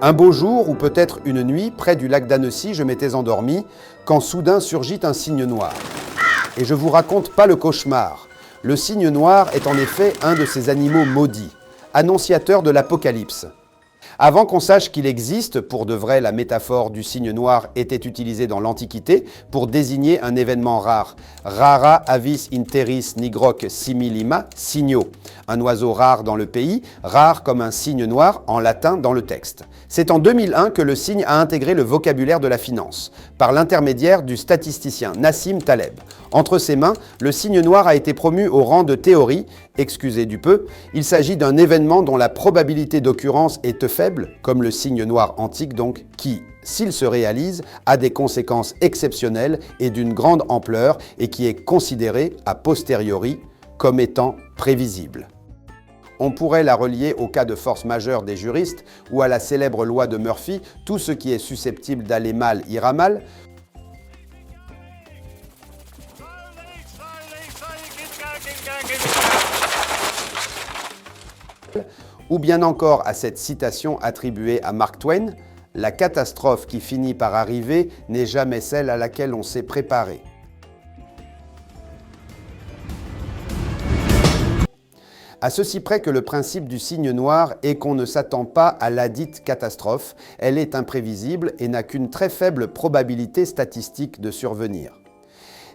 Un beau jour, ou peut-être une nuit, près du lac d'Annecy, je m'étais endormi, quand soudain surgit un cygne noir. Et je vous raconte pas le cauchemar. Le cygne noir est en effet un de ces animaux maudits, annonciateurs de l'apocalypse. Avant qu'on sache qu'il existe, pour de vrai, la métaphore du cygne noir était utilisée dans l'Antiquité pour désigner un événement rare. Rara avis interis nigroc similima cygno. Un oiseau rare dans le pays, rare comme un cygne noir en latin dans le texte. C'est en 2001 que le cygne a intégré le vocabulaire de la finance, par l'intermédiaire du statisticien Nassim Taleb. Entre ses mains, le cygne noir a été promu au rang de théorie, excusez du peu. Il s'agit d'un événement dont la probabilité d'occurrence est faible, comme le cygne noir antique donc, qui, s'il se réalise, a des conséquences exceptionnelles et d'une grande ampleur et qui est considéré a posteriori comme étant prévisible. On pourrait la relier au cas de force majeure des juristes ou à la célèbre loi de Murphy, tout ce qui est susceptible d'aller mal ira mal. Ou bien encore à cette citation attribuée à Mark Twain, « La catastrophe qui finit par arriver n'est jamais celle à laquelle on s'est préparé ». À ceci près que le principe du cygne noir est qu'on ne s'attend pas à ladite catastrophe, elle est imprévisible et n'a qu'une très faible probabilité statistique de survenir.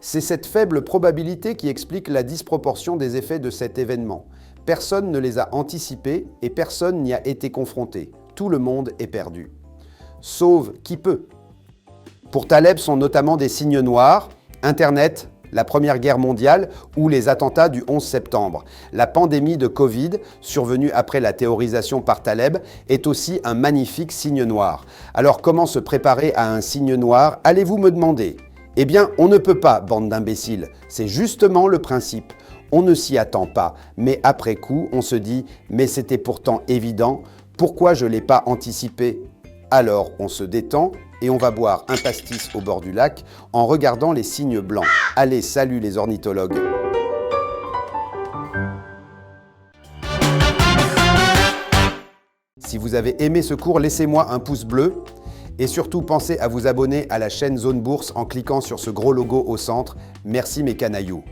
C'est cette faible probabilité qui explique la disproportion des effets de cet événement. Personne ne les a anticipés et personne n'y a été confronté. Tout le monde est perdu. Sauve qui peut. Pour Taleb sont notamment des cygnes noirs, Internet, la Première Guerre mondiale ou les attentats du 11 septembre. La pandémie de Covid, survenue après la théorisation par Taleb, est aussi un magnifique cygne noir. Alors comment se préparer à un cygne noir, allez-vous me demander? Eh bien, on ne peut pas, bande d'imbéciles. C'est justement le principe. On ne s'y attend pas, mais après coup, on se dit « mais c'était pourtant évident, pourquoi je ne l'ai pas anticipé ?» Alors, on se détend et on va boire un pastis au bord du lac en regardant les cygnes blancs. Allez, salut les ornithologues! Si vous avez aimé ce cours, laissez-moi un pouce bleu. Et surtout, pensez à vous abonner à la chaîne Zone Bourse en cliquant sur ce gros logo au centre. Merci mes canailloux.